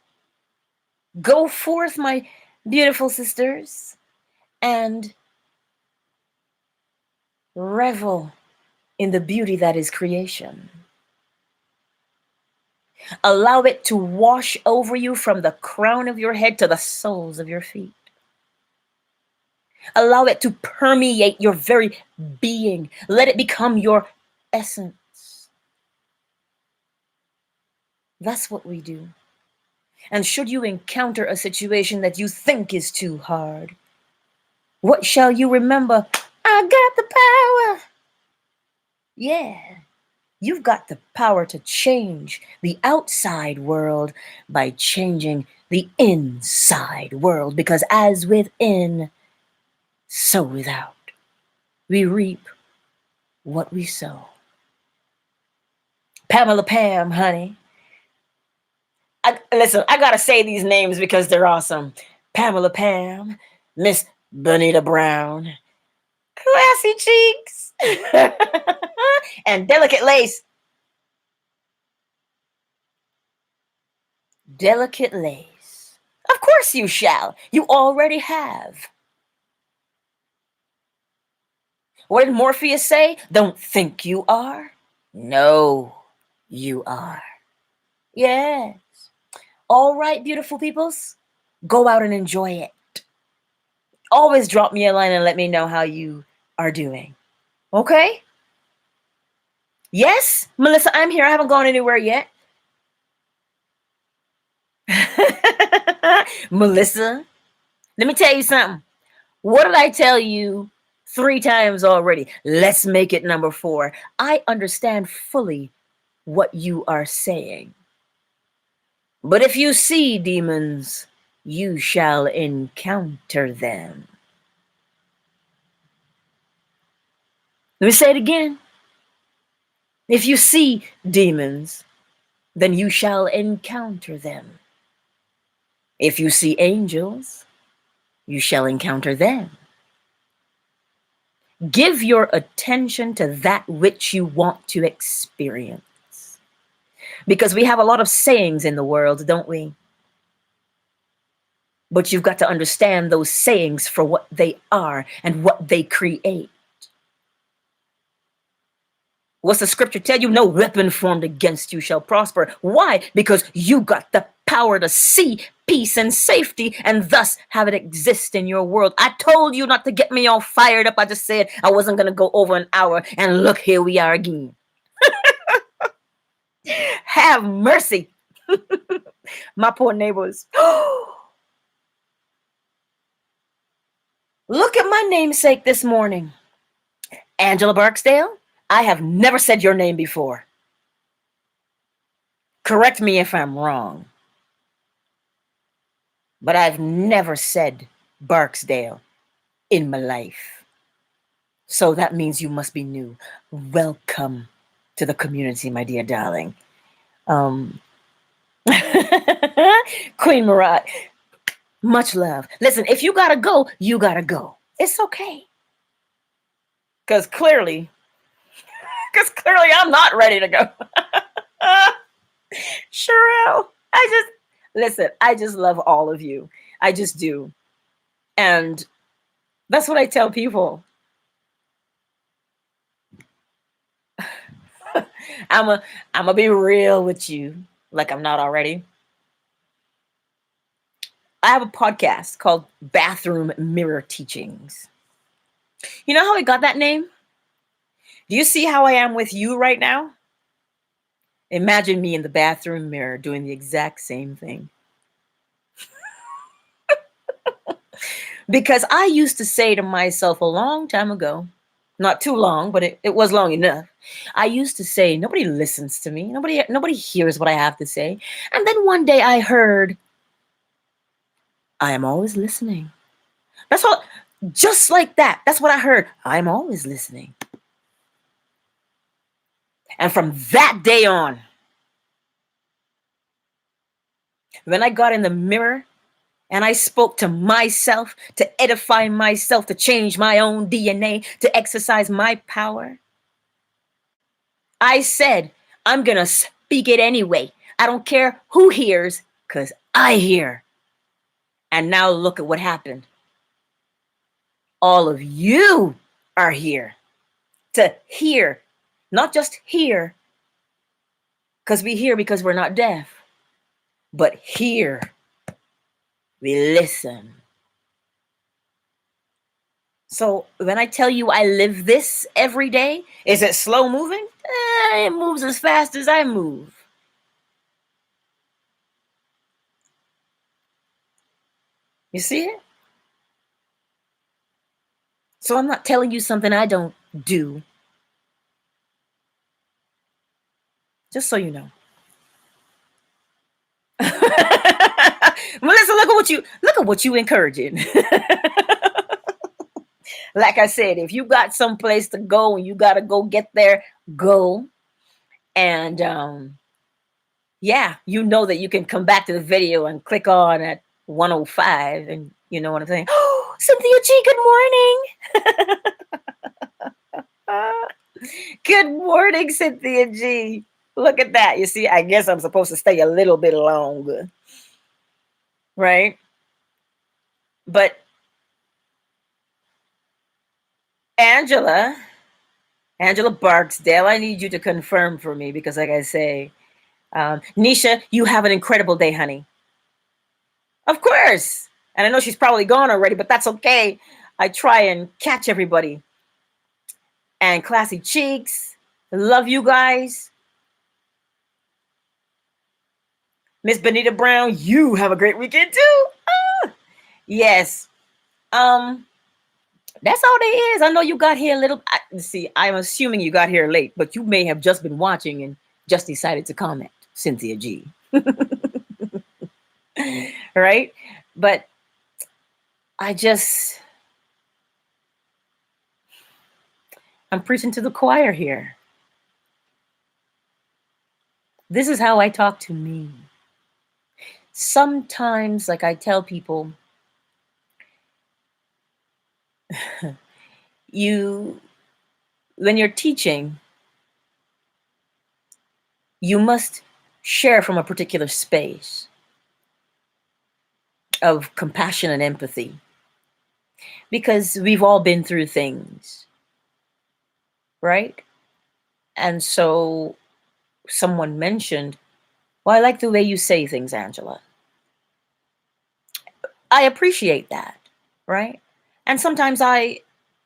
go forth, my beautiful sisters, and revel in the beauty that is creation. Allow it to wash over you from the crown of your head to the soles of your feet. Allow it to permeate your very being. Let it become your essence. That's what we do. And should you encounter a situation that you think is too hard, what shall you remember? I got the power. Yeah, you've got the power to change the outside world by changing the inside world. Because as within, so without. We reap what we sow. Pamela Pam, honey. Listen, I gotta say these names because they're awesome. Pamela Pam, Miss Bonita Brown, Classy Cheeks, And delicate lace. Delicate lace. Of course you shall. You already have. What did Morpheus say? Don't think you are. No, you are. Yes. All right, beautiful peoples. Go out and enjoy it. Always drop me a line and let me know how you are doing. Okay? Yes, Melissa, I'm here. I haven't gone anywhere yet. Melissa, let me tell you something. What did I tell you 3 times already? Let's make it number 4. I understand fully what you are saying. But if you see demons, you shall encounter them. Let me say it again. If you see demons, then you shall encounter them. If you see angels, you shall encounter them. Give your attention to that which you want to experience. Because we have a lot of sayings in the world, don't we? But you've got to understand those sayings for what they are and what they create. What's the scripture tell you? No weapon formed against you shall prosper. Why? Because you got the power to see peace and safety and thus have it exist in your world. I told you not to get me all fired up. I just said I wasn't going to go over an hour, and look, here we are again. Have mercy. My poor neighbors. Look at my namesake this morning. Angela Barksdale. I have never said your name before. Correct me if I'm wrong. But I've never said Barksdale in my life. So that means you must be new. Welcome to the community, my dear darling. Queen Marat, much love. Listen, if you gotta go, you gotta go. It's okay. Because clearly I'm not ready to go. Sherelle, I just love all of you. I just do. And that's what I tell people. I'm gonna be real with you, like I'm not already. I have a podcast called Bathroom Mirror Teachings. You know how I got that name? Do you see how I am with you right now? Imagine me in the bathroom mirror doing the exact same thing. Because I used to say to myself a long time ago, not too long, but it was long enough. I used to say, nobody listens to me. Nobody hears what I have to say. And then one day I heard, I am always listening. That's all, just like that. That's what I heard. I'm always listening. And from that day on, when I got in the mirror and I spoke to myself, to edify myself, to change my own DNA, to exercise my power, I said, I'm going to speak it anyway. I don't care who hears, because I hear. And now look at what happened. All of you are here to hear, not just hear, because we hear because we're not deaf, but hear. We listen. So when I tell you I live this every day, is it slow moving? It moves as fast as I move. You see it? So I'm not telling you something I don't do. Just so you know. Melissa, look at what you encouraging. Like I said, if you got someplace to go and you gotta go get there, go. And yeah, you know that you can come back to the video and click on at 105, and you know what I'm saying. Oh, Cynthia G, good morning. Good morning, Cynthia G. Look at that. You see, I guess I'm supposed to stay a little bit longer. Right? But Angela Barksdale, I need you to confirm for me because, like I say, Nisha, you have an incredible day, honey. Of course. And I know she's probably gone already, but that's okay. I try and catch everybody. And Classy Cheeks, love you guys. Miss Benita Brown, you have a great weekend too. Yes. That's all there is. I know you got here a little. See, I'm assuming you got here late, but you may have just been watching and just decided to comment, Cynthia G. Right? But I'm preaching to the choir here. This is how I talk to me. Sometimes, like I tell people, when you're teaching, you must share from a particular space of compassion and empathy, because we've all been through things, right? And so someone mentioned, well, I like the way you say things, Angela. I appreciate that, right? And sometimes I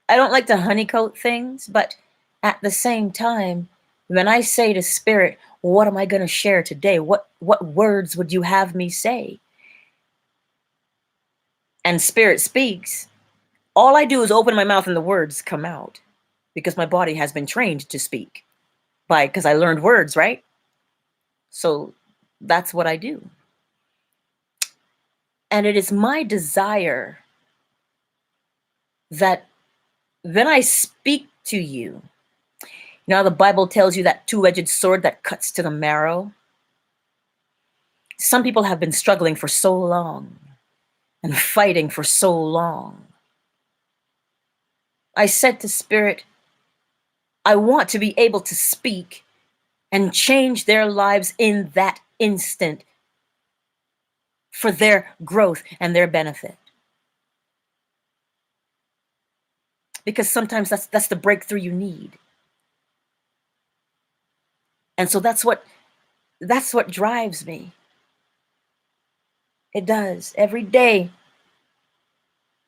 don't like to honeycoat things, but at the same time, when I say to Spirit, what am I going to share today? What words would you have me say? And Spirit speaks. All I do is open my mouth and the words come out, because my body has been trained to speak because I learned words, right? So that's what I do. And it is my desire that when I speak to you, now the Bible tells you that two-edged sword that cuts to the marrow. Some people have been struggling for so long and fighting for so long. I said to Spirit, I want to be able to speak and change their lives in that instant for their growth and their benefit. Because sometimes that's the breakthrough you need. And so that's what drives me. It does. Every day.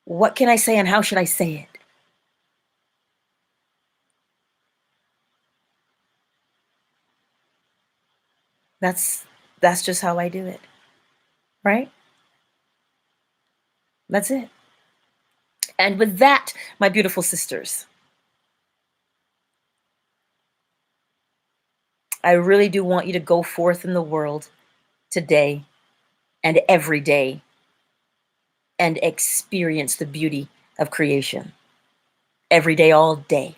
What can I say and how should I say it? That's just how I do it. Right? That's it. And with that, my beautiful sisters, I really do want you to go forth in the world today and every day and experience the beauty of creation. Every day, all day.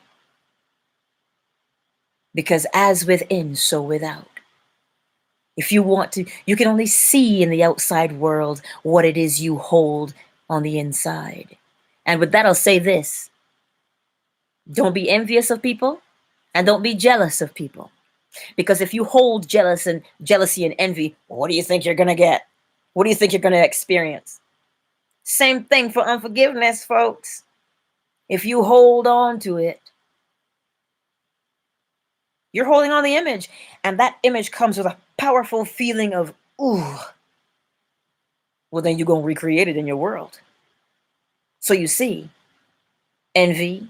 Because as within, so without. If you want to, you can only see in the outside world what it is you hold on the inside. And with that, I'll say this. Don't be envious of people and don't be jealous of people. Because if you hold jealousy and envy, what do you think you're going to get? What do you think you're going to experience? Same thing for unforgiveness, folks. If you hold on to it, you're holding on the image. And that image comes with a powerful feeling of, ooh. Well, then you're going to recreate it in your world. So you see, envy,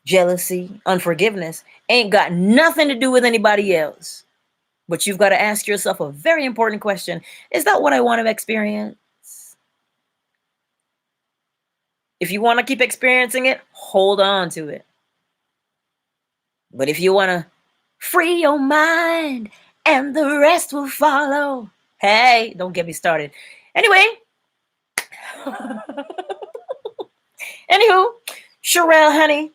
jealousy, unforgiveness ain't got nothing to do with anybody else. But you've got to ask yourself a very important question. Is that what I want to experience? If you want to keep experiencing it, hold on to it. But if you want to free your mind and the rest will follow, hey, don't get me started. Anyway, anywho, Sherelle, honey,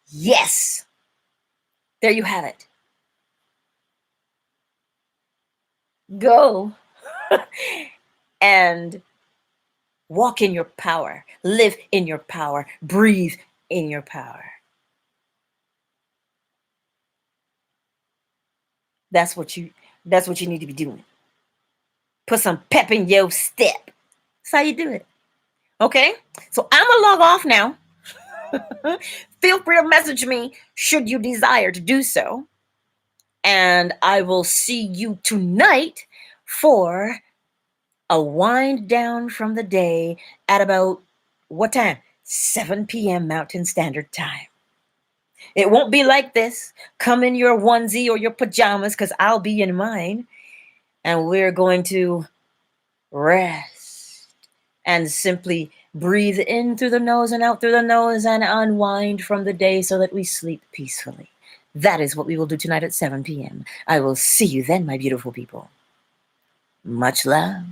yes, there you have it. Go and walk in your power, live in your power, breathe in your power. That's what you need to be doing. Put some pep in your step. That's how you do it. Okay? So I'm gonna log off now. Feel free to message me should you desire to do so. And I will see you tonight for a wind down from the day at about what time? 7 p.m. Mountain Standard Time. It won't be like this. Come in your onesie or your pajamas because I'll be in mine. And we're going to rest and simply breathe in through the nose and out through the nose and unwind from the day so that we sleep peacefully. That is what we will do tonight at 7 p.m. I will see you then, my beautiful people. Much love.